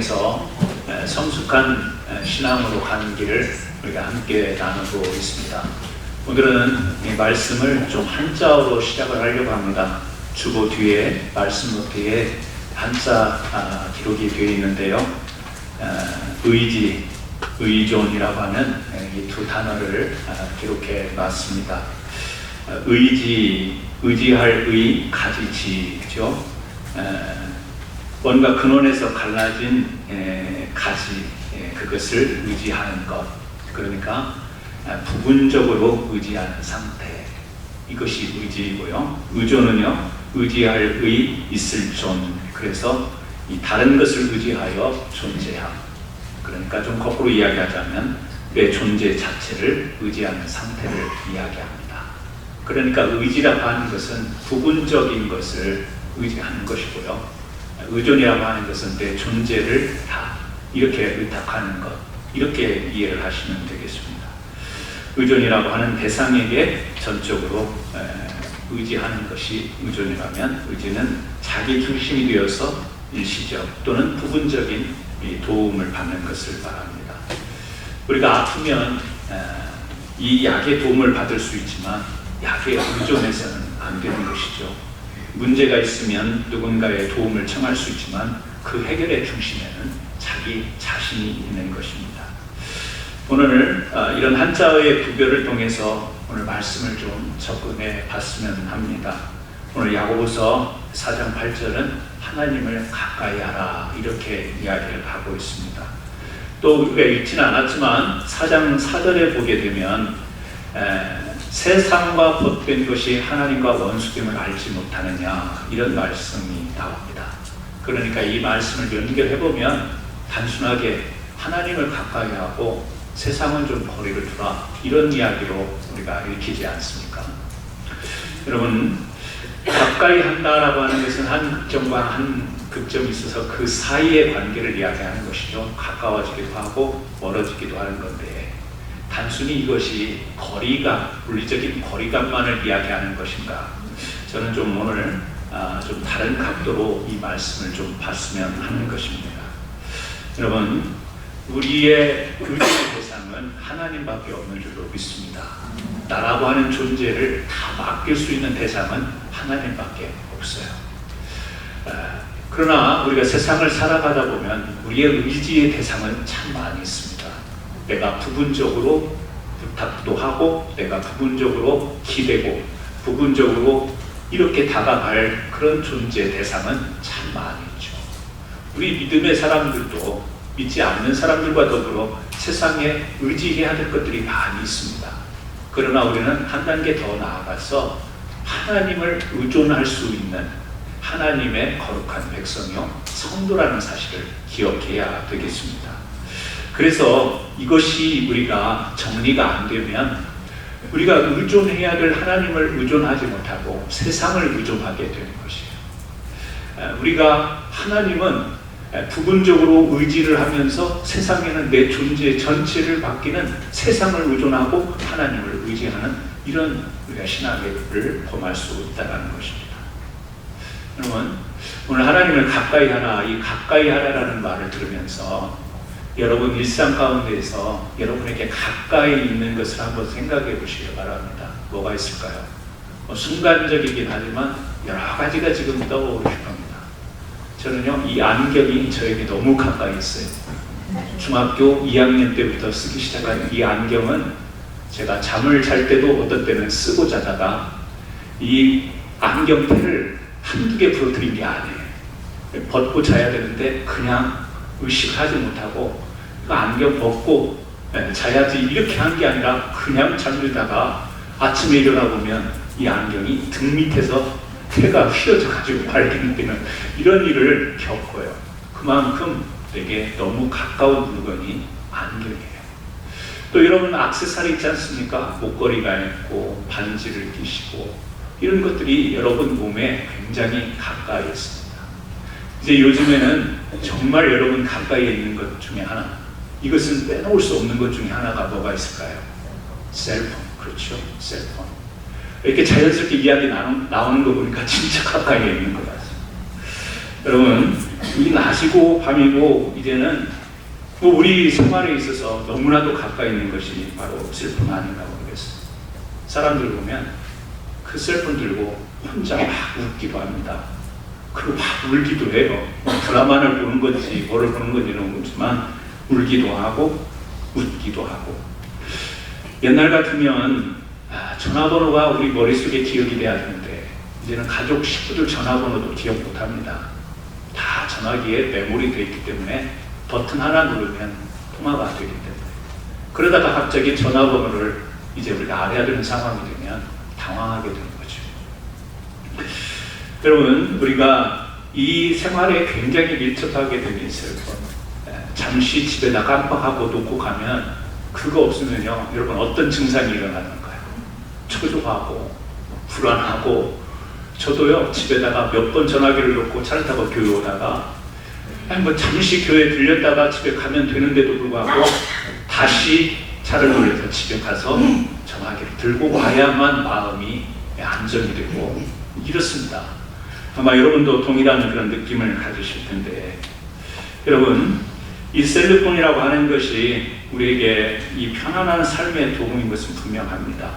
해서 성숙한 신앙으로 가는 길을 우리가 함께 나누고 있습니다. 오늘은 이 말씀을 좀 한자어로 시작을 하려고 합니다. 주보 뒤에 말씀 높이에 한자 기록이 되어 있는데요. 의지, 의존이라고 하는 이 두 단어를 기록해 놨습니다. 의지, 의지할 의, 가지지죠. 뭔가 근원에서 갈라진 가지, 그것을 의지하는 것, 그러니까 부분적으로 의지하는 상태, 이것이 의지이고요. 의존은요, 의지할 의, 있을 존, 그래서 이 다른 것을 의지하여 존재함, 그러니까 좀 거꾸로 이야기하자면 내 존재 자체를 의지하는 상태를 이야기합니다. 그러니까 의지라고 하는 것은 부분적인 것을 의지하는 것이고요. 의존이라고 하는 것은 내 존재를 다 이렇게 의탁하는 것, 이렇게 이해를 하시면 되겠습니다. 의존이라고 하는 대상에게 전적으로 의지하는 것이 의존이라면, 의지는 자기 중심이 되어서 일시적 또는 부분적인 도움을 받는 것을 말합니다. 우리가 아프면 이 약의 도움을 받을 수 있지만 약에 의존해서는 안 되는 것이죠. 문제가 있으면 누군가의 도움을 청할 수 있지만 그 해결의 중심에는 자기 자신이 있는 것입니다. 오늘 이런 한자어의 구별을 통해서 오늘 말씀을 좀 접근해 봤으면 합니다. 오늘 야고보서 4장 8절은 하나님을 가까이 하라, 이렇게 이야기를 하고 있습니다. 또 우리가 읽지는 않았지만 4장 4절에 보게 되면 세상과 벗된 것이 하나님과 원수됨을 알지 못하느냐, 이런 말씀이 나옵니다. 그러니까 이 말씀을 연결해보면 단순하게 하나님을 가까이 하고 세상은 좀 거리를 두라, 이런 이야기로 우리가 읽히지 않습니까? 여러분, 가까이 한다라고 하는 것은 한 극점과 한 극점이 있어서 그 사이의 관계를 이야기하는 것이죠. 가까워지기도 하고 멀어지기도 하는 건데, 단순히 이것이 거리감, 물리적인 거리감만을 이야기하는 것인가? 저는 좀 오늘 좀 다른 각도로 이 말씀을 좀 봤으면 하는 것입니다. 여러분, 우리의 의지의 대상은 하나님밖에 없는 줄로 믿습니다. 나라고 하는 존재를 다 맡길 수 있는 대상은 하나님밖에 없어요. 그러나 우리가 세상을 살아가다 보면 우리의 의지의 대상은 참 많이 있습니다. 내가 부분적으로 부탁도 하고, 내가 부분적으로 기대고, 부분적으로 이렇게 다가갈 그런 존재 대상은 참 많이 있죠. 우리 믿음의 사람들도 믿지 않는 사람들과 더불어 세상에 의지해야 될 것들이 많이 있습니다. 그러나 우리는 한 단계 더 나아가서 하나님을 의존할 수 있는 하나님의 거룩한 백성이요, 성도라는 사실을 기억해야 되겠습니다. 그래서 이것이 우리가 정리가 안 되면 우리가 의존해야 될 하나님을 의존하지 못하고 세상을 의존하게 되는 것이에요. 우리가 하나님은 부분적으로 의지를 하면서 세상에는 내 존재 전체를 맡기는 세상을 의존하고 하나님을 의지하는 이런 우리가 신앙을 범할 수 있다는 것입니다. 여러분, 오늘 하나님을 가까이 하라, 이 가까이 하라라는 말을 들으면서 여러분 일상 가운데에서 여러분에게 가까이 있는 것을 한번 생각해 보시기 바랍니다. 뭐가 있을까요? 순간적이긴 하지만 여러 가지가 지금 떠오르실 겁니다. 저는요, 이 안경이 저에게 너무 가까이 있어요. 중학교 2학년 때부터 쓰기 시작한 이 안경은 제가 잠을 잘 때도 어떤 때는 쓰고 자다가 이 안경테를 한두 개 부러뜨린 게 아니에요. 벗고 자야 되는데 그냥 의식하지 못하고 그 안경 벗고 자야지 이렇게 한 게 아니라 그냥 잠들다가 아침에 일어나 보면 이 안경이 등 밑에서 테가 휘어져 가지고 발견되는 이런 일을 겪어요. 그만큼 내게 너무 가까운 물건이 안경이에요. 또 여러분 액세서리 있지 않습니까? 목걸이가 있고 반지를 끼시고 이런 것들이 여러분 몸에 굉장히 가까이 있습니다. 이제 요즘에는 정말 여러분 가까이에 있는 것 중에 하나, 이것은 빼놓을 수 없는 것 중에 하나가 뭐가 있을까요? 셀폰. 그렇죠? 셀폰. 이렇게 자연스럽게 이야기 나오는 거 보니까 진짜 가까이에 있는 것 같습니다. 여러분, 이 낮이고 밤이고 이제는 뭐 우리 생활에 있어서 너무나도 가까이 있는 것이 바로 셀폰 아닌가 모르겠어요. 사람들 보면 그 셀폰 들고 혼자 막 웃기도 합니다. 그리고 막 울기도 해요. 드라마를 보는 건지 뭐를 보는 건지는 모르지만 울기도 하고 웃기도 하고. 옛날 같으면 전화번호가 우리 머릿속에 기억이 돼야 되는데 이제는 가족 식구들 전화번호도 기억 못합니다. 다 전화기에 메모리 되어 있기 때문에 버튼 하나 누르면 통화가 되기 때문에, 그러다가 갑자기 전화번호를 이제 우리가 알아야 되는 상황이 되면 당황하게 되는 거죠. 여러분, 우리가 이 생활에 굉장히 밀접하게 되어 있어요. 잠시 집에다 깜빡하고 놓고 가면 그거 없으면요, 여러분 어떤 증상이 일어나는가요? 초조하고 불안하고. 저도요, 집에다가 몇 번 전화기를 놓고 차를 타고 교회 오다가 뭐 잠시 교회 들렸다가 집에 가면 되는데도 불구하고 다시 차를 돌려서 집에 가서 전화기를 들고 와야만 마음이 안정이 되고 이렇습니다. 아마 여러분도 동일한 그런 느낌을 가지실 텐데, 여러분, 이 셀폰이라고 하는 것이 우리에게 이 편안한 삶의 도움인 것은 분명합니다.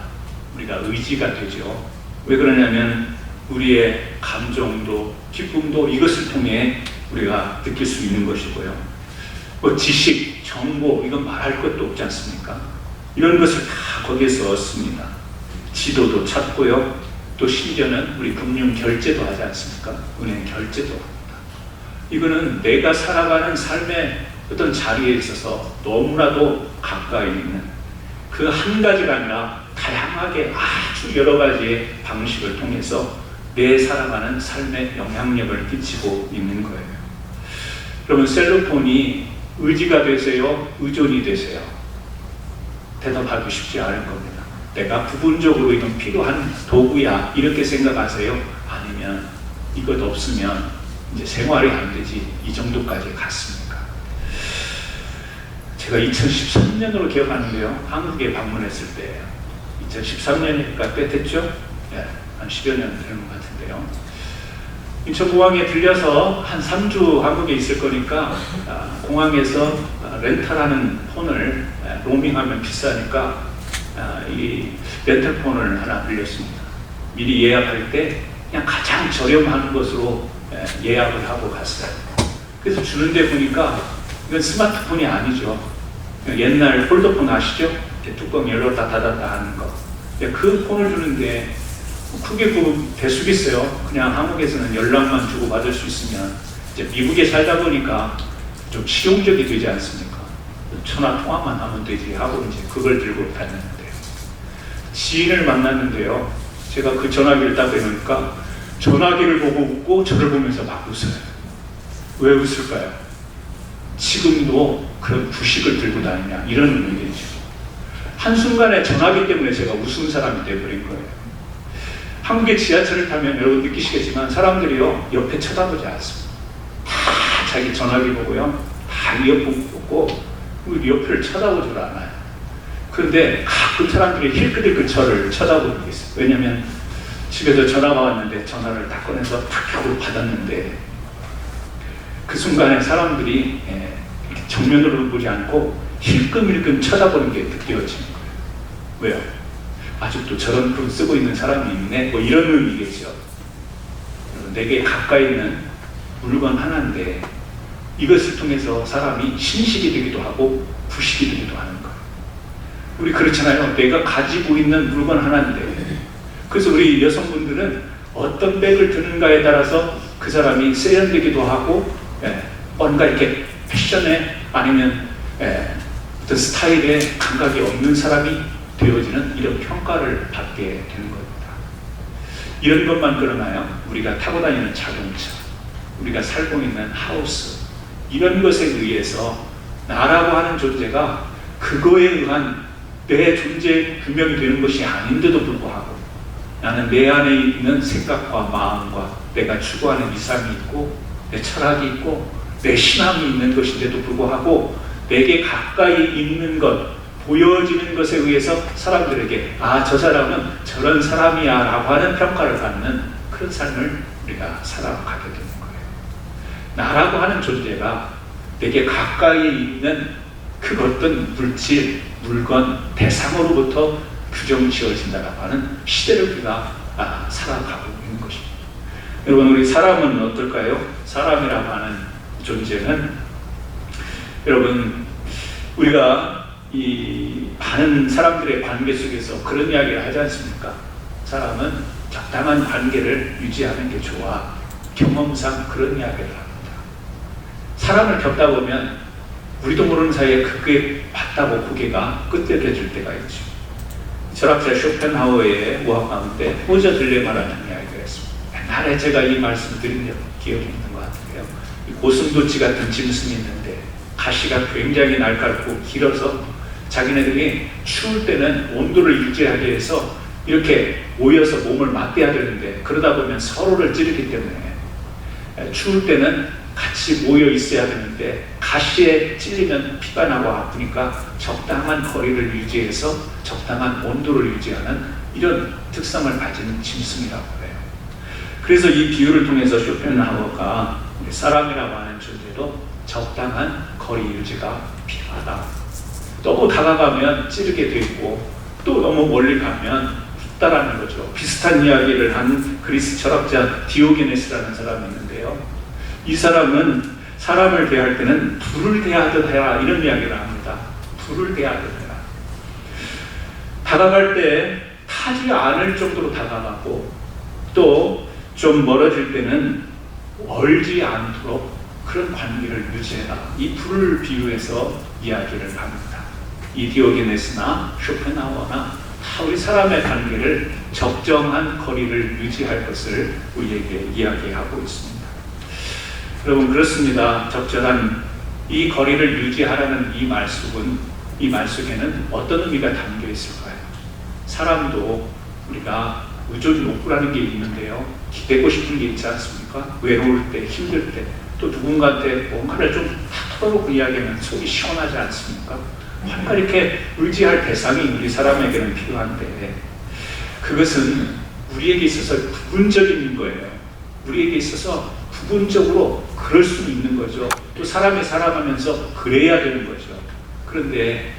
우리가 의지가 되죠. 왜 그러냐면 우리의 감정도 기쁨도 이것을 통해 우리가 느낄 수 있는 것이고요. 뭐 지식, 정보, 이건 말할 것도 없지 않습니까? 이런 것을 다 거기에서 얻습니다. 지도도 찾고요. 또 심지어는 우리 금융 결제도 하지 않습니까? 은행 결제도 합니다. 이거는 내가 살아가는 삶의 어떤 자리에 있어서 너무나도 가까이 있는 그 한 가지가 아니라 다양하게 아주 여러 가지의 방식을 통해서 내 살아가는 삶에 영향력을 끼치고 있는 거예요. 여러분, 셀폰이 의지가 되세요? 의존이 되세요? 대답하기 쉽지 않을 겁니다. 내가 부분적으로 이건 필요한 도구야 이렇게 생각하세요? 아니면 이것 없으면 이제 생활이 안 되지, 이 정도까지 갔습니까? 제가 2013년으로 기억하는데요, 한국에 방문했을 때, 2013년이니까 꽤 됐죠? 네, 한 10여 년 되는 것 같은데요. 인천공항에 들려서 한 3주 한국에 있을 거니까 공항에서 렌탈하는 폰을, 로밍하면 비싸니까 이 렌탈폰을 하나 빌렸습니다. 미리 예약할 때 그냥 가장 저렴한 것으로 예약을 하고 갔어요. 그래서 주는데 보니까 이건 스마트폰이 아니죠. 옛날 폴더폰 아시죠? 뚜껑 열었다 닫았다 하는 거. 그 폰을 주는데 크게 그 대수가 있어요. 그냥 한국에서는 연락만 주고 받을 수 있으면, 이제 미국에 살다 보니까 좀 실용적이 되지 않습니까? 전화 통화만 하면 되지 하고 이제 그걸 들고 다녔는데요. 지인을 만났는데요, 제가 그 전화기를 딱 대놓으니까 전화기를 보고 웃고 저를 보면서 막 웃어요. 왜 웃을까요? 지금도 그런 구식을 들고 다니냐, 이런 의미죠. 한순간에 전화기 때문에 제가 웃은 사람이 돼버린 거예요. 한국의 지하철을 타면 여러분 느끼시겠지만 사람들이요, 옆에 쳐다보지 않습니다. 다 자기 전화기 보고요, 다 이어폰 보고 옆을 쳐다보질 않아요. 그런데 가끔 사람들이 힐끗힐끗 저를 쳐다보는 게 있어요. 왜냐하면 집에서 전화가 왔는데 전화를 딱 꺼내서 탁 하고 받았는데 그 순간에 사람들이 정면으로 보지 않고 힐끔힐끔 쳐다보는 게 느껴지는 거예요. 왜요? 아직도 저런 폰 쓰고 있는 사람이 있네, 뭐 이런 의미겠죠. 내게 가까이 있는 물건 하나인데 이것을 통해서 사람이 신식이 되기도 하고 부식이 되기도 하는 거예요. 우리 그렇잖아요. 내가 가지고 있는 물건 하나인데, 그래서 우리 여성분들은 어떤 백을 드는가에 따라서 그 사람이 세련되기도 하고, 뭔가 이렇게 패션에 아니면 어떤 스타일에 감각이 없는 사람이 되어지는 이런 평가를 받게 되는 겁니다. 이런 것만 그러나요? 우리가 타고 다니는 자동차, 우리가 살고 있는 하우스, 이런 것에 의해서 나라고 하는 존재가 그거에 의한 내 존재 규명이 되는 것이 아닌데도 불구하고 나는 내 안에 있는 생각과 마음과 내가 추구하는 이상이 있고 내 철학이 있고 내 신앙이 있는 것인데도 불구하고 내게 가까이 있는 것, 보여지는 것에 의해서 사람들에게 저 사람은 저런 사람이야 라고 하는 평가를 받는 그런 삶을 우리가 살아가게 되는 거예요. 나라고 하는 존재가 내게 가까이 있는 그 어떤 물질, 물건, 대상으로부터 규정 지어진다라고 하는 시대를 우리가 살아가고 있는 것입니다. 여러분, 우리 사람은 어떨까요? 사람이라고 하는 존재는 여러분, 우리가 이 많은 사람들의 관계 속에서 그런 이야기를 하지 않습니까? 사람은 적당한 관계를 유지하는 게 좋아. 경험상 그런 이야기를 합니다. 사람을 겪다 보면 우리도 모르는 사이에 그게 맞다고 고개가 끄덕여질 때가 있죠. 철학자 쇼펜하우어의 무학 가운데 호저 딜레마라는 이야기가 있습니다. 옛날에 제가 이 말씀을 드린 기억이 있는 것 같은데요. 고슴도치 같은 짐승이 있는데 가시가 굉장히 날카롭고 길어서 자기네들이 추울 때는 온도를 유지하기 위해서 이렇게 모여서 몸을 맞대야 되는데 그러다 보면 서로를 찌르기 때문에 추울 때는 같이 모여 있어야 되는데 가시에 찔리면 피가 나고 아프니까 적당한 거리를 유지해서 적당한 온도를 유지하는 이런 특성을 가진 짐승이라고 해요. 그래서 이 비유를 통해서 쇼펜하우어가 사람이라고 하는 존재도 적당한 거리 유지가 필요하다. 너무 다가가면 찌르게 되고 또 너무 멀리 가면 죽다라는 거죠. 비슷한 이야기를 한 그리스 철학자 디오게네스라는 사람이 있는데요. 이 사람은 사람을 대할 때는 불을 대하듯 해라 이런 이야기를 합니다. 불을 대하듯 해라. 다가갈 때 타지 않을 정도로 다가가고 또 좀 멀어질 때는 멀지 않도록 그런 관계를 유지해라. 이 불을 비유해서 이야기를 합니다. 이 디오게네스나 쇼펜하우어나 다 우리 사람의 관계를 적정한 거리를 유지할 것을 우리에게 이야기하고 있습니다. 여러분, 그렇습니다. 적절한 이 거리를 유지하라는 이 말 속에는 어떤 의미가 담겨 있을까요? 사람도 우리가 의존 욕구라는 게 있는데요. 기대고 싶은 게 있지 않습니까? 외로울 때, 힘들 때, 또 누군가한테 뭔가를 좀 다 털어놓고 이야기하면 속이 시원하지 않습니까? 뭔가 이렇게 의지할 대상이 우리 사람에게는 필요한데 그것은 우리에게 있어서 부분적인 거예요. 우리에게 있어서 부분적으로 그럴 수 있는 거죠. 또 사람이 살아가면서 그래야 되는 거죠. 그런데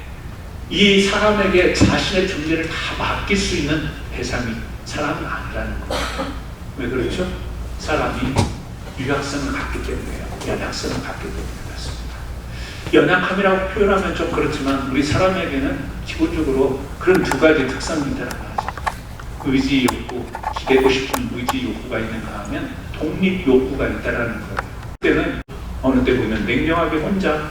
이 사람에게 자신의 존재를 다 맡길 수 있는 대상이 사람이 아니라는 거예요. 왜 그렇죠? 사람이 유약성을 갖기 때문에요. 연약성을 갖기 때문에 그렇습니다. 연약함이라고 표현하면 좀 그렇지만 우리 사람에게는 기본적으로 그런 두 가지 특성이 있다고 하죠. 의지 욕구, 기대고 싶은 의지 욕구가 있는가 하면 독립 욕구가 있다는 거예요. 그때는 어느 때 보면 냉정하게 혼자,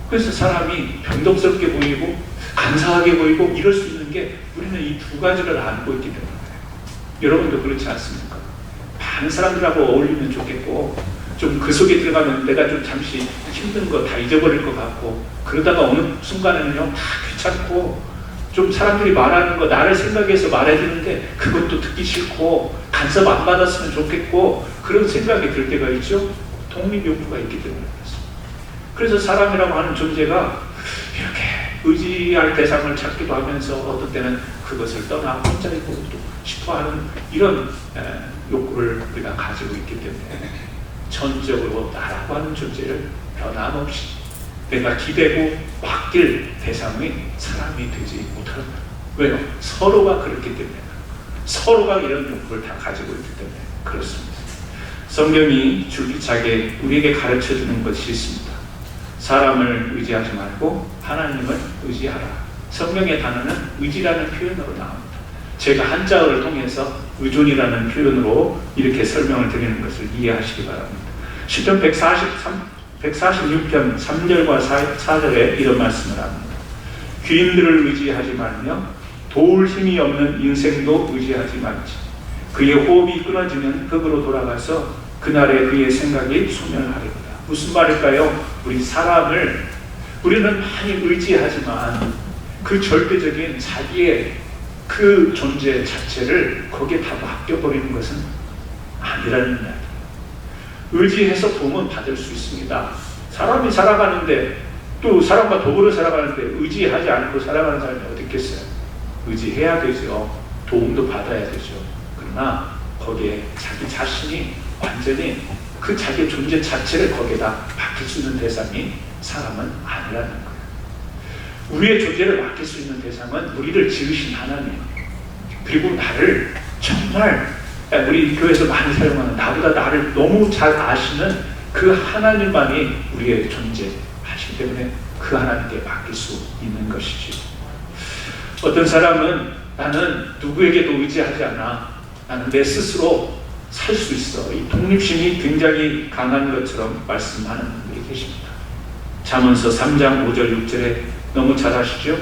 그래서 사람이 변덕스럽게 보이고 간사하게 보이고 이럴 수 있는 게 우리는 이 두 가지를 안고 있기 때문에 여러분도 그렇지 않습니까? 많은 사람들하고 어울리면 좋겠고 좀 그 속에 들어가면 내가 좀 잠시 힘든 거 다 잊어버릴 것 같고 그러다가 어느 순간에는요 다 귀찮고 좀 사람들이 말하는 거 나를 생각해서 말해주는데 그것도 듣기 싫고 간섭 안 받았으면 좋겠고 그런 생각이 들 때가 있죠. 독립욕구가 있기 때문에 그렇습니다. 그래서 사람이라고 하는 존재가 이렇게 의지할 대상을 찾기도 하면서 어떤 때는 그것을 떠나 혼자 있고 싶어하는 이런 욕구를 우리가 가지고 있기 때문에 전적으로 나라고 하는 존재를 변함없이 내가 기대고 맡길 대상이 사람이 되지 못하는 거예요. 왜요? 서로가 그렇기 때문에 서로가 이런 욕구를 다 가지고 있기 때문에 그렇습니다. 성경이 줄기차게 우리에게 가르쳐주는 것이 있습니다. 사람을 의지하지 말고 하나님을 의지하라. 성경의 단어는 의지라는 표현으로 나옵니다. 제가 한자어를 통해서 의존이라는 표현으로 이렇게 설명을 드리는 것을 이해하시기 바랍니다. 시편 146편 3절과 4절에 이런 말씀을 합니다. 귀인들을 의지하지 말며 도울 힘이 없는 인생도 의지하지 말지. 그의 호흡이 끊어지면 흙으로 돌아가서 그날에 그의 생각이 소멸하리로다. 무슨 말일까요? 우리는 많이 의지하지만 그 절대적인 자기의 그 존재 자체를 거기에 다 맡겨버리는 것은 아니라는 이야기. 의지해서 도움은 받을 수 있습니다. 사람이 살아가는데, 또 사람과 더불어 살아가는데 의지하지 않고 살아가는 사람이 어디 있겠어요? 의지해야 되죠. 도움도 받아야 되죠. 그러나 거기에 자기 자신이 완전히 그 자기의 존재 자체를 거기에다 맡길 수 있는 대상이 사람은 아니라는 거예요. 우리의 존재를 맡길 수 있는 대상은 우리를 지으신 하나님, 그리고 나를 정말 우리 교회에서 많이 사용하는 나보다 나를 너무 잘 아시는 그 하나님만이 우리의 존재하시기 때문에 그 하나님께 맡길 수 있는 것이지. 어떤 사람은 나는 누구에게도 의지하지 않아, 나는 내 스스로 살 수 있어, 이 독립심이 굉장히 강한 것처럼 말씀하는 분들이 계십니다. 잠언서 3장 5절 6절에 너무 잘 아시죠?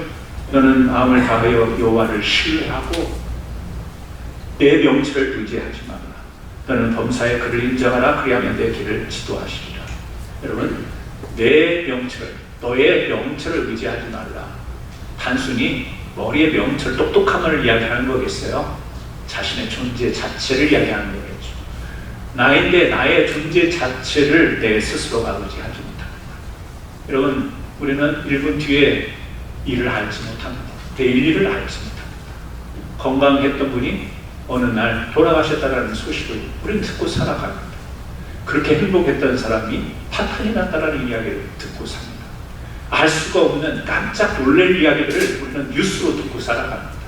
너는 마음을 다하여 여호와를 신뢰하고 내 명철을 의지하지 말라. 너는 범사에 그를 인정하라. 그리하면 내 길을 지도하시리라. 여러분, 내 명철, 너의 명철을 의지하지 말라. 단순히 머리의 명철, 똑똑함을 이야기하는 거겠어요? 자신의 존재 자체를 이야기하는 거겠죠. 나인데 나의 존재 자체를 내 스스로가 의지하지 못합니다. 여러분, 우리는 1분 뒤에 일을 알지 못합니다. 내일 일을 알지 못합니다. 건강했던 분이 어느 날 돌아가셨다는 소식을 우리는 듣고 살아갑니다. 그렇게 행복했던 사람이 파탄이 났다는 이야기를 듣고 삽니다. 알 수가 없는 깜짝 놀랄 이야기들을 우리는 뉴스로 듣고 살아갑니다.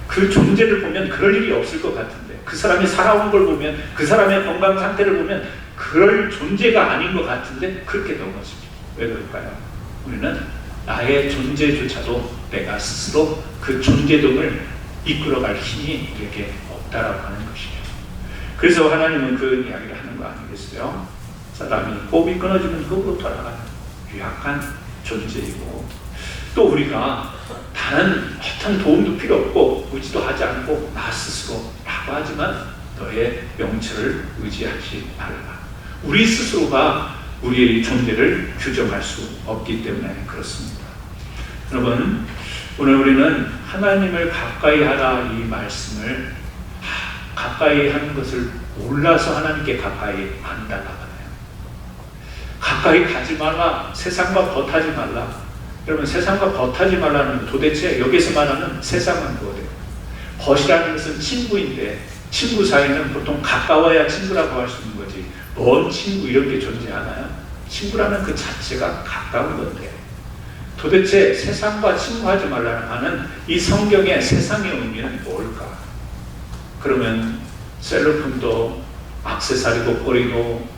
그 존재를 보면 그럴 일이 없을 것 같은데, 그 사람이 살아온 걸 보면, 그 사람의 건강 상태를 보면 그럴 존재가 아닌 것 같은데 그렇게 넘어집니다. 왜 그럴까요? 우리는 나의 존재조차도 내가 스스로 그 존재됨을 이끌어갈 힘이 우리에게 없다라고 하는 것이죠. 그래서 하나님은 그 이야기를 하는 거 아니겠어요? 사람이 호흡이 끊어지면 흙으로 돌아가는 유약한 존재이고, 또 우리가 다른 어떤 도움도 필요 없고 의지도 하지 않고 나 스스로 라고 하지만 너의 명철을 의지하지 말라. 우리 스스로가 우리의 존재를 규정할 수 없기 때문에 그렇습니다. 여러분, 오늘 우리는 하나님을 가까이 하라 이 말씀을 가까이 하는 것을 몰라서 하나님께 가까이 안 다가가요. 가까이 가지 말라, 세상과 겉하지 말라. 여러분, 세상과 겉하지 말라는 도대체 여기서 말하는 세상은 뭐예요? 겉이라는 것은 친구인데, 친구 사이는 보통 가까워야 친구라고 할 수 있는 거지, 먼 친구 이런 게 존재하나요? 친구라는 그 자체가 가까운 건데, 도대체 세상과 친구하지 말라는 하는 이 성경의 세상의 의미는 뭘까? 그러면 셀로폰도 액세서리도 꼬리도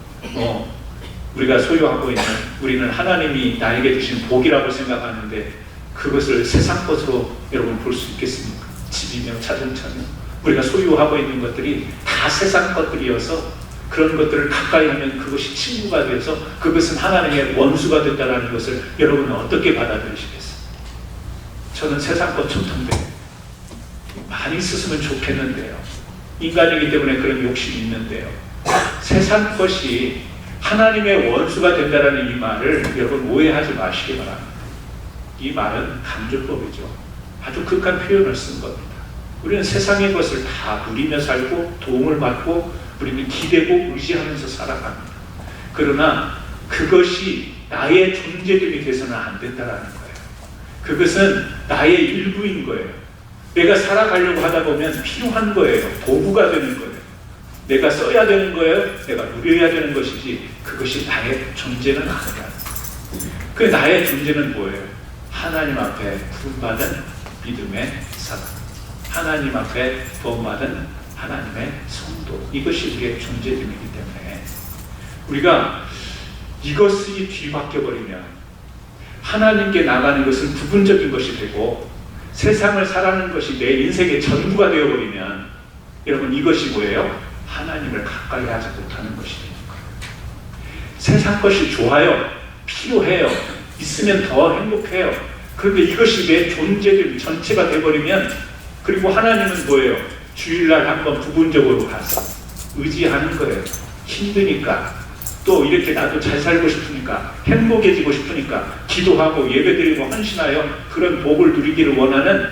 우리가 소유하고 있는, 우리는 하나님이 나에게 주신 복이라고 생각하는데 그것을 세상 것으로 여러분 볼 수 있겠습니까? 집이며 자동차며 우리가 소유하고 있는 것들이 다 세상 것들이어서 그런 것들을 가까이 하면 그것이 친구가 되어서 그것은 하나님의 원수가 된다는 것을 여러분은 어떻게 받아들이시겠어요? 저는 세상 것 좋던데 많이 쓰시면 좋겠는데요. 인간이기 때문에 그런 욕심이 있는데요. 세상 것이 하나님의 원수가 된다는 이 말을 여러분 오해하지 마시기 바랍니다. 이 말은 간주법이죠. 아주 극한 표현을 쓴 겁니다. 우리는 세상의 것을 다 누리며 살고 도움을 받고 우리는 기대고 의지하면서 살아갑니다. 그러나 그것이 나의 존재됨이 돼서는 안 된다는 거예요. 그것은 나의 일부인 거예요. 내가 살아가려고 하다 보면 필요한 거예요. 도구가 되는 거예요. 내가 써야 되는 거예요. 내가 누려야 되는 것이지 그것이 나의 존재는 아니야. 그 나의 존재는 뭐예요? 하나님 앞에 부름받은 믿음의 사람, 하나님 앞에 도움받은 하나님의 성도, 이것이 우리의 존재됨이기 때문에 우리가 이것이 뒤바뀌어버리면 하나님께 나가는 것은 부분적인 것이 되고 세상을 살아가는 것이 내 인생의 전부가 되어버리면 여러분 이것이 뭐예요? 하나님을 가까이 하지 못하는 것이 되는 거예요. 세상 것이 좋아요, 필요해요, 있으면 더 행복해요. 그런데 이것이 내 존재됨 전체가 되어버리면, 그리고 하나님은 뭐예요? 주일날 한번 부분적으로 가서 의지하는 거예요. 힘드니까, 또 이렇게 나도 잘 살고 싶으니까, 행복해지고 싶으니까 기도하고 예배드리고 헌신하여 그런 복을 누리기를 원하는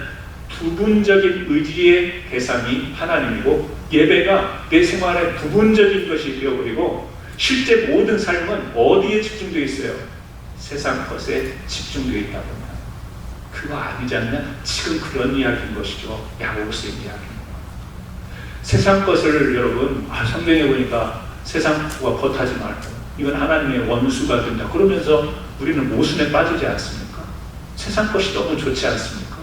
부분적인 의지의 대상이 하나님이고, 예배가 내 생활의 부분적인 것이 되어버리고 실제 모든 삶은 어디에 집중되어 있어요? 세상 것에 집중되어 있다 보면 그거 아니지 않냐? 지금 그런 이야기인 것이죠. 야고보서의 이야기입니다. 세상 것을 여러분, 성경에 보니까 세상과 겉하지 말고 이건 하나님의 원수가 된다 그러면서 우리는 모순에 빠지지 않습니까? 세상 것이 너무 좋지 않습니까?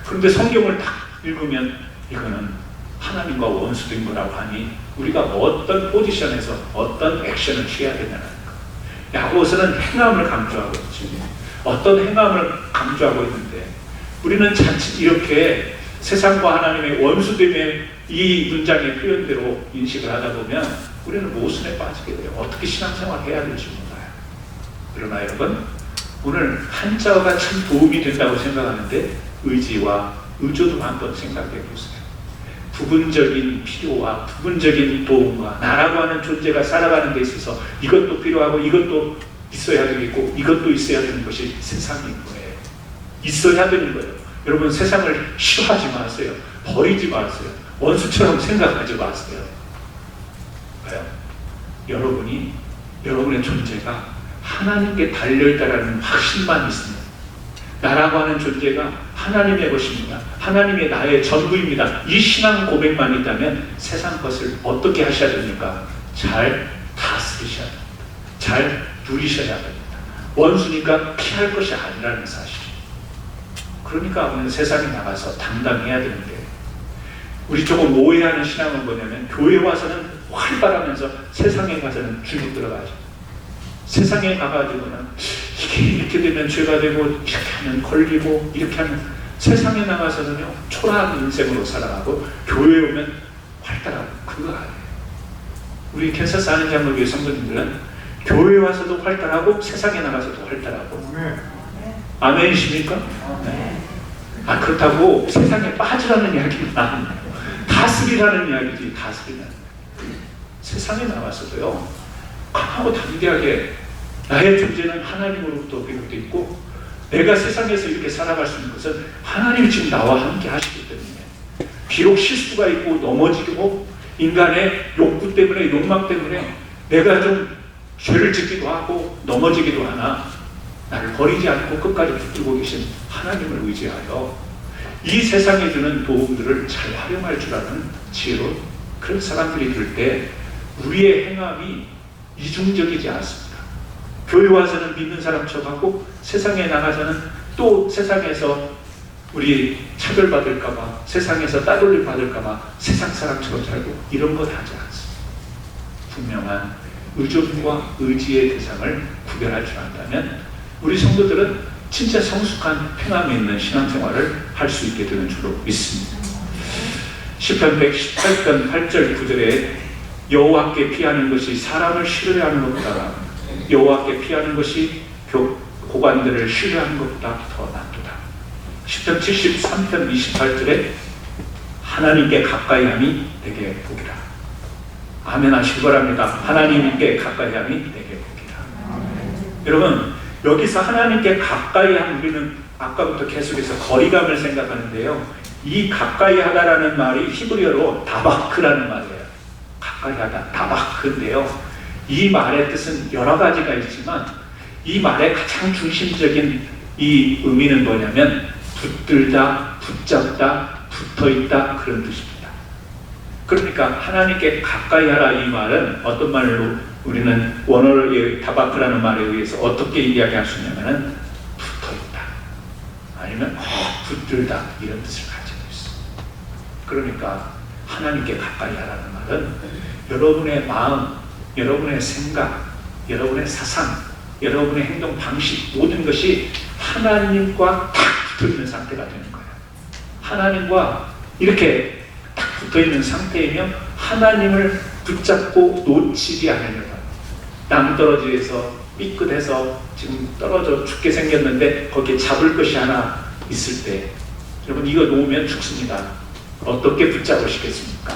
그런데 성경을 딱 읽으면 이거는 하나님과 원수된 거라고 하니 우리가 어떤 포지션에서 어떤 액션을 취해야 되냐는 거. 야고보서는 행함을 강조하고 있지. 어떤 행함을 강조하고 있는데 우리는 자칫 이렇게 세상과 하나님의 원수됨의 이 문장의 표현대로 인식을 하다 보면 우리는 모순에 빠지게 돼요. 어떻게 신앙생활을 해야 될지 몰라요. 그러나 여러분, 오늘 한자어가 참 도움이 된다고 생각하는데 의지와 의조도 한번 생각해 보세요. 부분적인 필요와 부분적인 도움과 나라고 하는 존재가 살아가는 데 있어서 이것도 필요하고 이것도 있어야 되겠고 이것도 있어야 되는 것이 세상인 거예요. 있어야 되는 거예요. 여러분, 세상을 싫어하지 마세요. 버리지 마세요. 원수처럼 생각하지 마세요. 왜요? 여러분의 존재가 하나님께 달려있다라는 확신만 있으면, 나라고 하는 존재가 하나님의 것입니다. 하나님의 나의 전부입니다. 이 신앙 고백만 있다면 세상 것을 어떻게 하셔야 됩니까? 잘 다스리셔야 됩니다. 잘 누리셔야 됩니다. 원수니까 피할 것이 아니라는 사실. 그러니까 오늘 세상에 나가서 당당해야 되는데, 우리 조금 오해하는 신앙은 뭐냐면 교회 와서는 활발하면서 세상에 가서는 주눅 들어가죠. 세상에 가가지고는 이게 이렇게 되면 죄가 되고 이렇게 하면 걸리고 이렇게 하면, 세상에 나가서는요 초라한 인생으로 살아가고 교회에 오면 활달하고, 그거 아니에요. 우리 캔사스 하는 장로교회 성도님들은 교회 와서도 활달하고 세상에 나가서도 활달하고. 아멘이십니까? 네. 그렇다고 세상에 빠지라는 이야기는 아니에요. 다스리라는 이야기지. 다스리는 세상에 나와서도요 강하고 담대하게 나의 존재는 하나님으로부터 비롯되어 있고, 내가 세상에서 이렇게 살아갈 수 있는 것은 하나님이 지금 나와 함께 하시기 때문에, 비록 실수가 있고 넘어지고 인간의 욕구 때문에, 욕망 때문에 내가 좀 죄를 짓기도 하고 넘어지기도 하나 나를 버리지 않고 끝까지 붙들고 계신 하나님을 의지하여 이 세상에 주는 도움들을 잘 활용할 줄 아는 지혜로 그런 사람들이 들 때 우리의 행함이 이중적이지 않습니다. 교회 와서는 믿는 사람처럼 하고 세상에 나가서는 또 세상에서 우리 차별받을까봐, 세상에서 따돌림 받을까봐 세상 사람처럼 살고, 이런 것 하지 않습니다. 분명한 의존과 의지의 대상을 구별할 줄 안다면 우리 성도들은 진짜 성숙한 행함이 있는 신앙생활을 할 수 있게 되는 줄로 믿습니다. 시편 118편 8절 9절에 여호와께 피하는 것이 사람을 신뢰하는 것보다, 여호와께 피하는 것이 고관들을 신뢰하는 것보다 더 낫도다. 시편 73편 28절에 하나님께 가까이함이 내게 복이라. 아멘 하시기 바랍니다. 하나님께 가까이함이 내게 복이라. 여러분, 여기서 하나님께 가까이함, 우리는 아까부터 계속해서 거리감을 생각하는데요, 이 가까이 하다라는 말이 히브리어로 다바크라는 말이에요. 가까이 하다, 다바크인데요, 이 말의 뜻은 여러 가지가 있지만 이 말의 가장 중심적인 이 의미는 뭐냐면 붙들다, 붙잡다, 붙어있다, 그런 뜻입니다. 그러니까 하나님께 가까이 하라, 이 말은 어떤 말로 우리는 원어의 다바크라는 말에 의해서 어떻게 이야기할 수 있냐면 붙어있다, 아니면 붙들다, 이런 뜻을 가지고 있습니다. 그러니까 하나님께 가까이 하라는 말은 여러분의 마음, 여러분의 생각, 여러분의 사상, 여러분의 행동 방식, 모든 것이 하나님과 딱 붙어있는 상태가 되는 거예요. 하나님과 이렇게 딱 붙어있는 상태이면 하나님을 붙잡고 놓치지 않으려고. 남떨어지에서 삐끗해서 지금 떨어져 죽게 생겼는데 거기에 잡을 것이 하나 있을 때, 여러분 이거 놓으면 죽습니다. 어떻게 붙잡으시겠습니까?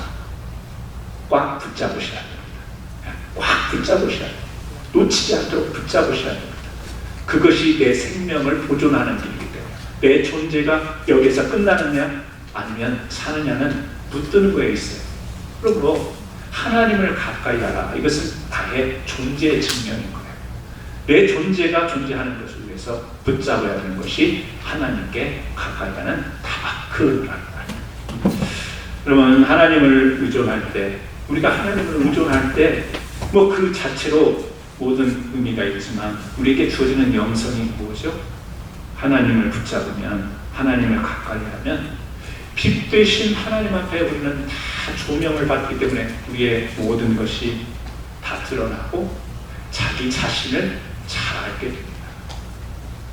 꽉 붙잡으셔야 됩니다. 꽉 붙잡으셔야 됩니다. 놓치지 않도록 붙잡으셔야 됩니다. 그것이 내 생명을 보존하는 길이기 때문에 내 존재가 여기서 끝나느냐 아니면 사느냐는 붙드는 거에 있어요. 그러므로 하나님을 가까이 하라. 이것은 나의 존재의 증명인 거예요. 내 존재가 존재하는 것을 위해서 붙잡아야 하는 것이 하나님께 가까이 가는 타바크라는 거예요. 그러면 하나님을 의존할 때, 우리가 하나님을 의존할 때 뭐 그 자체로 모든 의미가 있지만 우리에게 주어지는 영성이 뭐죠? 하나님을 붙잡으면, 하나님을 가까이 하면 빛 되신 하나님 앞에 우리는 다 조명을 받기 때문에 우리의 모든 것이 다 드러나고 자기 자신을 잘 알게 됩니다.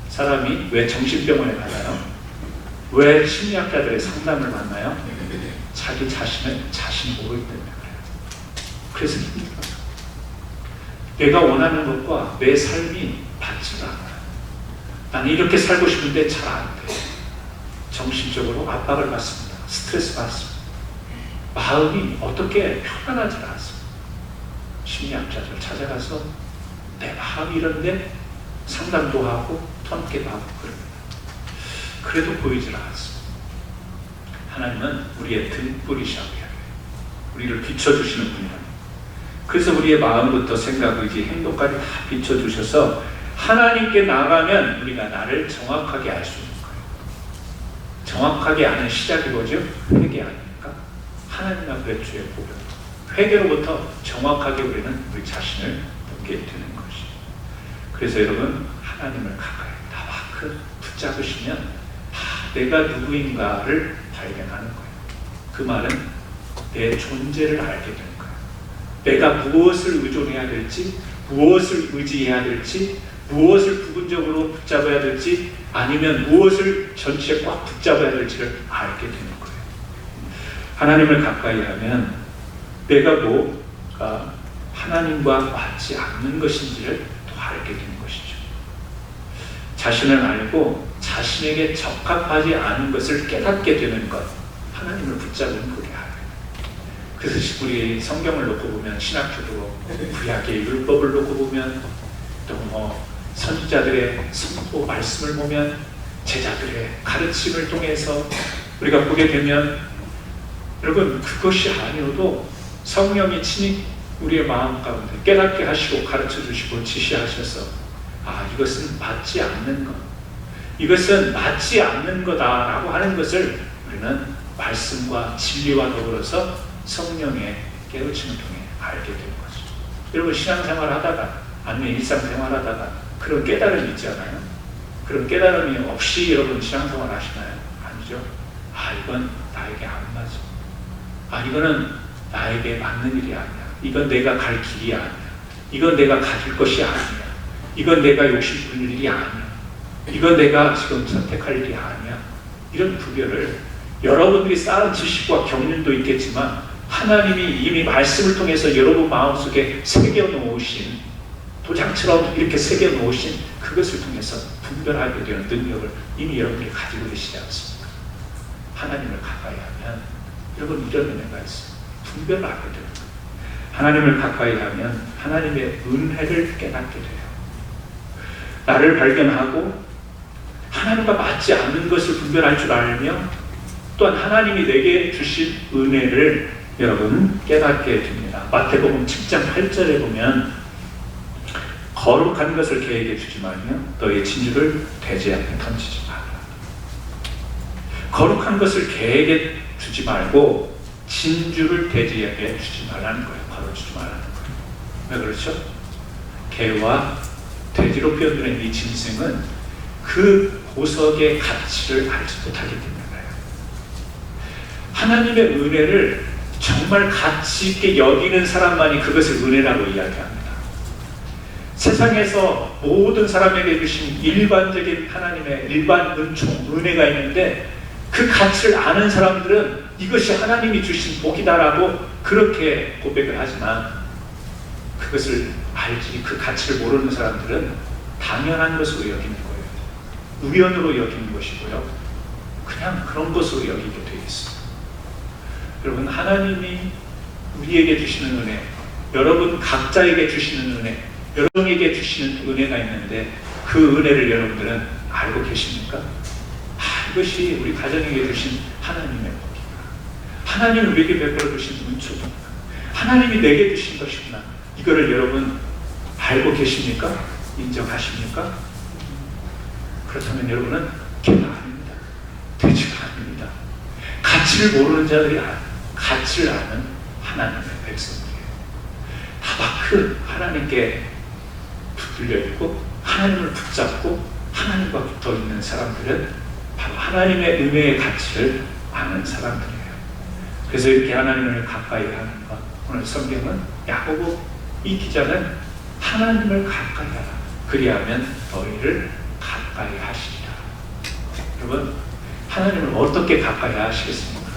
사람이 왜 정신병원에 가나요? 왜 심리학자들의 상담을 만나요? 자기 자신을 자신이 모르기 때문에 그래요. 그래서 힘들어요. 내가 원하는 것과 내 삶이 맞지가 않아요. 나는 이렇게 살고 싶은데 잘 안 돼. 정신적으로 압박을 받습니다. 스트레스 받습니다. 마음이 어떻게 편안하지 않습니다. 심리학자들 찾아가서 내 마음이 이런데 상담도 하고 턴깨도 하고 그럽니다. 그래도 보이질 않습니다. 하나님은 우리의 등불이시라고요. 우리를 비춰주시는 분이랍니다. 그래서 우리의 마음부터 생각, 의지, 행동까지 다 비춰주셔서 하나님께 나가면 우리가 나를 정확하게 알 수 있는 거예요. 정확하게 아는 시작이 뭐죠? 회개 아닙니까? 하나님 앞에 주의 고백. 회개로부터 정확하게 우리는 우리 자신을 보게 되는 것이죠. 그래서 여러분, 하나님을 가까이 타바크 붙잡으시면 내가 누구인가를 발견하는 거예요. 그 말은 내 존재를 알게 되는 거예요. 내가 무엇을 의존해야 될지, 무엇을 의지해야 될지, 무엇을 부분적으로 붙잡아야 될지, 아니면 무엇을 전체에 꽉 붙잡아야 될지를 알게 되는 거예요. 하나님을 가까이 하면 내가 뭐가 하나님과 맞지 않는 것인지를 또 알게 되는 것이죠. 자신을 알고 자신에게 적합하지 않은 것을 깨닫게 되는 것, 하나님을 붙잡은 그게 알아요. 그래서 우리 성경을 놓고 보면, 신학적으로 구약의 율법을 놓고 보면, 또 뭐 선지자들의 선포 말씀을 보면, 제자들의 가르침을 통해서 우리가 보게 되면, 여러분 그것이 아니어도 성령이 친히 우리의 마음 가운데 깨닫게 하시고 가르쳐 주시고 지시하셔서 이것은 맞지 않는 것, 이것은 맞지 않는 거다라고 하는 것을 우리는 말씀과 진리와 더불어서 성령의 깨우침을 통해 알게 되는 거죠. 여러분 신앙생활 하다가 아니면 일상생활 하다가 그런 깨달음이 있지 않아요? 그런 깨달음이 없이 여러분 신앙생활 하시나요? 아니죠. 이건 나에게 안 맞아. 이거는 나에게 맞는 일이 아니야. 이건 내가 갈 길이 아니야. 이건 내가 가질 것이 아니야. 이건 내가 욕심 부릴 일이 아니야. 이건 내가 지금 선택할 일이 아니야. 이런 구별을 여러분들이 쌓은 지식과 경륜도 있겠지만 하나님이 이미 말씀을 통해서 여러분 마음속에 새겨놓으신, 도장처럼 이렇게 새겨놓으신 그것을 통해서 분별하게 되는 능력을 이미 여러분들이 가지고 계시지 않습니까? 하나님을 가까이 하면 여러분 이런 은혜가 있어요. 분별을 하게 돼요. 하나님을 가까이 하면 하나님의 은혜를 깨닫게 돼요. 나를 발견하고 하나님과 맞지 않는 것을 분별할 줄 알며 또한 하나님이 내게 주신 은혜를 여러분 깨닫게 됩니다. 마태복음 7장 8절에 보면 거룩한 것을 개에게 주지 말며 너의 진주를 돼지 앞에 던지지 마라. 거룩한 것을 개에게 주지 말고 진주를 돼지에게 주지 말라는 거예요. 걸어주지 말라는 거예요. 왜 그렇죠? 개와 돼지로 표현되는 이 짐승은 그 보석의 가치를 알지 못하기 때문이에요. 하나님의 은혜를 정말 가치 있게 여기는 사람만이 그것을 은혜라고 이야기합니다. 세상에서 모든 사람에게 주신 일반적인 하나님의 일반 은총, 은혜가 있는데 그 가치를 아는 사람들은 이것이 하나님이 주신 복이다라고 그렇게 고백을 하지만 그것을 알지, 그 가치를 모르는 사람들은 당연한 것으로 여기는 거예요. 우연으로 여기는 것이고요. 그냥 그런 것으로 여기게 되어 있습니다. 여러분, 하나님이 우리에게 주시는 은혜, 여러분 각자에게 주시는 은혜, 여러분에게 주시는 은혜가 있는데 그 은혜를 여러분들은 알고 계십니까? 이것이 우리 가정에게 주신 하나님의 복이구나. 하나님은 우리에게 베풀어 주신 은총이구나. 하나님이 내게 주신 것이구나. 이거를 여러분 알고 계십니까? 인정하십니까? 그렇다면 여러분은 개가 아닙니다. 돼지가 아닙니다. 가치를 모르는 자들이 가치를 아는 하나님의 백성이에요. 하박은 하나님께 붙들려 있고 하나님을 붙잡고 하나님과 붙어 있는 사람들은 바로 하나님의 은혜의 가치를 아는 사람들이에요. 그래서 이렇게 하나님을 가까이 하는 것, 오늘 성경은 야고보 이 기자는 하나님을 가까이 하라. 그리하면 너희를 가까이 하시리라. 여러분, 하나님을 어떻게 가까이 하시겠습니까?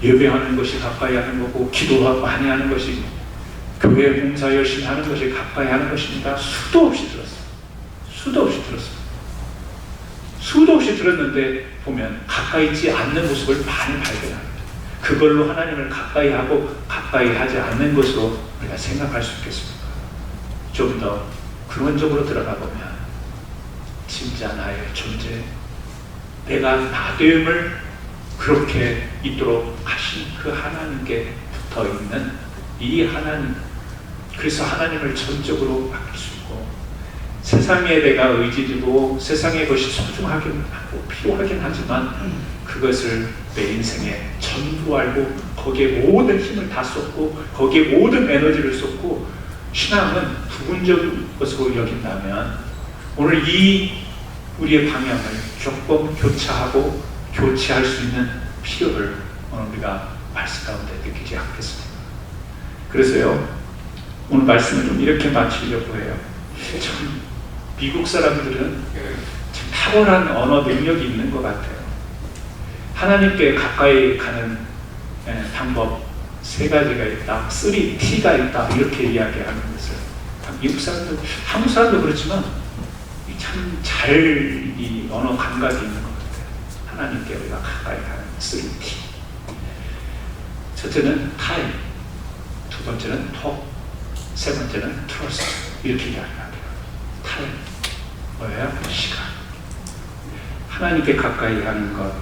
예배하는 것이 가까이 하는 거고, 기도하고 많이 하는 것이, 교회 봉사 열심히 하는 것이 가까이 하는 것입니다. 수도 없이 들었어요. 수도 없이 들었어요. 수도 없이 들었는데 보면 가까이 있지 않는 모습을 많이 발견합니다. 그걸로 하나님을 가까이 하고 가까이 하지 않는 것으로 우리가 생각할 수 있겠습니까? 좀 더 근원적으로 들어가 보면 진짜 나의 존재, 내가 나됨을 그렇게 있도록 하신 그 하나님께 붙어있는 이 하나님, 그래서 하나님을 전적으로 맡길 수 있고, 세상에 내가 의지되고 세상의 것이 소중하긴 하고 필요하긴 하지만 그것을 내 인생에 전부 알고 거기에 모든 힘을 다 쏟고 거기에 모든 에너지를 쏟고, 신앙은 부분적인 것으로 여긴다면 오늘 이 우리의 방향을 조금 교차하고 교체할 수 있는 필요를 오늘 우리가 말씀 가운데 느끼지 않겠습니까? 그래서요, 오늘 말씀을 좀 이렇게 마치려고 해요. 참 미국 사람들은 참 탁월한 언어 능력이 있는 것 같아요. 하나님께 가까이 가는 방법 3가지가 있다, 3T가 있다, 이렇게 이야기하는 것을 미국 사람들, 한국 사람도 그렇지만 참 잘 이 언어 감각이 있는 것 같아요. 하나님께 우리가 가까이 가는 3T. 첫째는 타임, 두 번째는 톡, 세 번째는 트러스트. 이렇게 이야기합니다. 타임, 뭐예요? 시간. 하나님께 가까이 하는 것,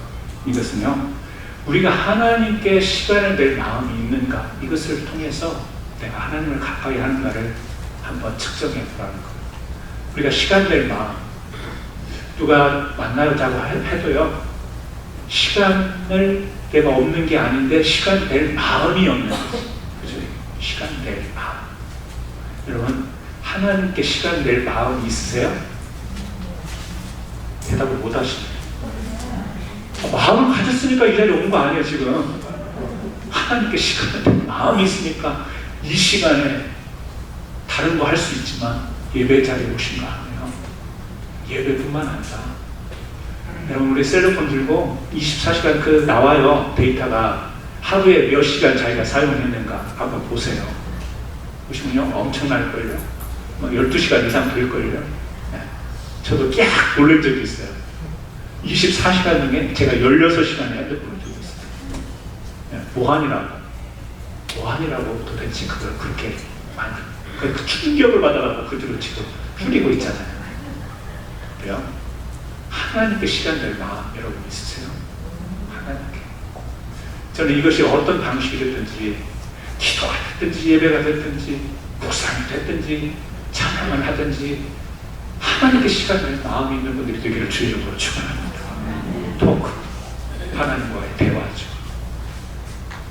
이것은요, 우리가 하나님께 시간을 낼 마음이 있는가, 이것을 통해서 내가 하나님을 가까이 하는가를 한번 측정해 보라는 거예요. 우리가 시간 낼 마음, 누가 만나자고 해도요, 시간을 내가 없는 게 아닌데 시간 낼 마음이 없는 거죠. 그죠? 시간 낼 마음. 여러분, 하나님께 시간 낼 마음이 있으세요? 대답을 못 하시네요. 마음을 가졌으니까 이 자리에 온 거 아니에요, 지금. 하나님께 시간을 낼 마음이 있으니까 이 시간에 다른 거 할 수 있지만 예배 자리에 오신 거 아니에요. 예배뿐만 아니라 여러분, 우리 셀러폰 들고 24시간 그 나와요. 데이터가 하루에 몇 시간 자기가 사용했는가 한번 보세요. 보시면요, 엄청날걸요. 12시간 이상 될걸요. 네. 저도 쫙 놀랄 적이 있어요. 24시간 중에 제가 16시간에 핸드폰을 들고 있어요. 네. 뭐하니라고 도대체 그걸 그렇게 많이, 그 충격을 받아가지고 그대로 지금 줄이고 있잖아요. 그래요? 하나님께 시간 낼 마음 여러분 있으세요? 하나님께. 저는 이것이 어떤 방식이 됐든지, 기도가 됐든지, 예배가 됐든지, 묵상이 됐든지, 찬양을 하든지, 하나님께 시간 낼 마음이 있는 분들이 되기를 주의 이름으로 축원합니다. 토크, 하나님과의 대화죠.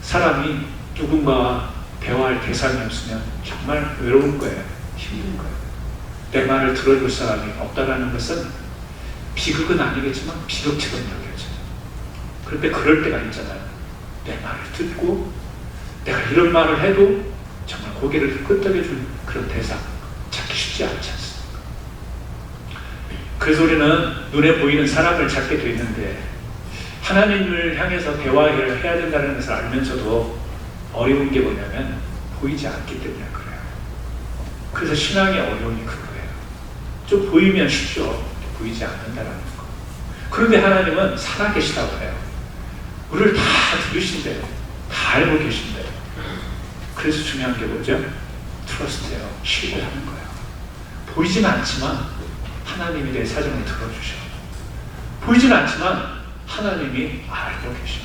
사람이 누군가와 대화할 대상이 없으면 정말 외로운 거예요. 힘든 거예요. 내 말을 들어줄 사람이 없다라는 것은 비극은 아니겠지만 비극처럼 여겨져요. 그런데 그럴 때가 있잖아요. 내 말을 듣고 내가 이런 말을 해도 정말 고개를 끄덕여줄 그런 대상 찾기 쉽지 않지 않습니까? 그래서 우리는 눈에 보이는 사람을 찾게 돼 있는데, 하나님을 향해서 대화를 해야 된다는 것을 알면서도 어려운 게 뭐냐면 보이지 않기 때문에 그래요. 그래서 신앙의 어려움이 그거예요. 좀 보이면 쉽죠. 보이지 않는다라는 거. 그런데 하나님은 살아계시다고 해요. 우리를 다 들으신대요. 다 알고 계신대요. 그래서 중요한 게 뭐죠? 트러스트예요. 신뢰하는 거예요. 보이지는 않지만 하나님이 내 사정을 들어주셔. 보이지는 않지만 하나님이 알고 계셔.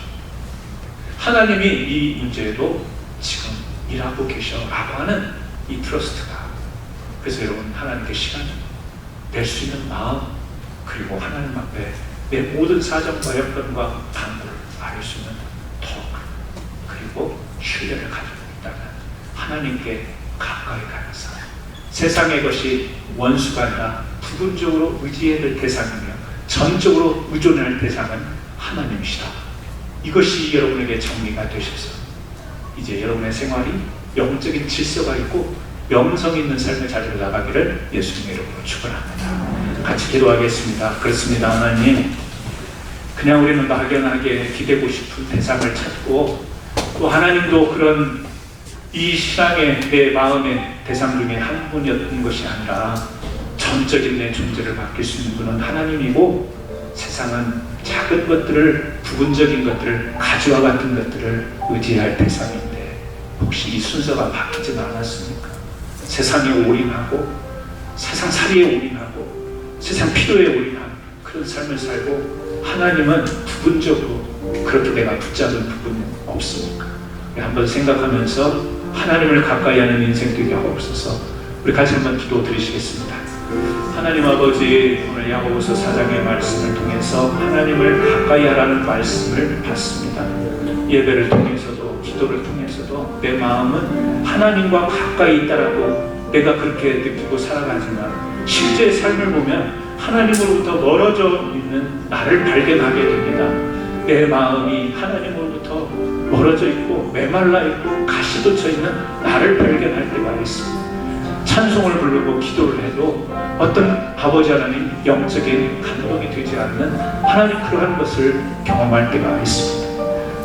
하나님이 이 문제도 지금 일하고 계셔 라고 하는 이 트러스트가, 그래서 여러분 하나님께 시간 낼 수 있는 마음, 그리고 하나님 앞에 내 모든 사정과 여건과 방법을 알릴 수 있는 덕, 그리고 신뢰를 가지고 있다면 하나님께 가까이 가면서 세상의 것이 원수가 아니라 부분적으로 의지해야 될 대상이며 전적으로 의존해야 할 대상은 하나님이시다. 이것이 여러분에게 정리가 되셔서 이제 여러분의 생활이 영적인 질서가 있고 명성 있는 삶의 자리로 나가기를 예수님의 이름으로 축원합니다. 같이 기도하겠습니다. 그렇습니다. 하나님, 그냥 우리는 막연하게 기대고 싶은 대상을 찾고, 또 하나님도 그런 이 신앙의 내 마음의 대상 중에 한 분이었던 것이 아니라 전적인 내 존재를 맡길 수 있는 분은 하나님이고, 세상은 작은 것들을, 부분적인 것들을, 가지와 같은 것들을 의지할 대상인데 혹시 이 순서가 바뀌지는 않았습니까? 세상에 올인하고 세상 살이에 올인하고 세상 필요에 올인하는 그런 삶을 살고, 하나님은 부분적으로 그렇게 내가 붙잡은 부분은 없습니까? 한번 생각하면서 하나님을 가까이 하는 인생 되게 하옵소서. 우리 같이 한번 기도 드리시겠습니다. 하나님 아버지, 오늘 야고보서 4장의 말씀을 통해서 하나님을 가까이 하라는 말씀을 받습니다. 예배를 통해서도 기도를 통해서도 내 마음은 하나님과 가까이 있다라고 내가 그렇게 느끼고 살아가지만 실제 삶을 보면 하나님으로부터 멀어져 있는 나를 발견하게 됩니다. 내 마음이 하나님으로부터 멀어져 있고 메말라 있고 가시 돋쳐 있는 나를 발견할 때가 있습니다. 찬송을 부르고 기도를 해도 어떤 아버지 하나님 영적인 감동이 되지 않는 하나님 그러한 것을 경험할 때가 있습니다.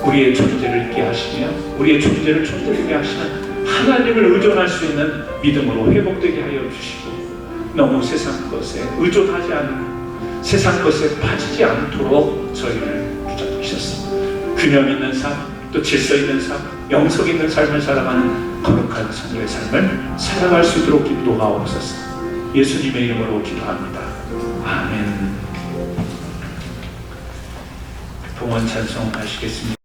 우리의 존재를 있게 하시며 우리의 존재를 존재되게 하시는 하나님을 의존할 수 있는 믿음으로 회복되게 하여 주시고, 너무 세상 것에 의존하지 않고 세상 것에 빠지지 않도록 저희를 붙잡으셨습니다. 균형 있는 삶, 또 질서 있는 삶, 영성 있는 삶을 살아가는 거룩한 성도의 삶을 살아갈 수 있도록 기도하옵소서. 예수님의 이름으로 기도합니다. 아멘. 봉헌 찬송 하시겠습니다.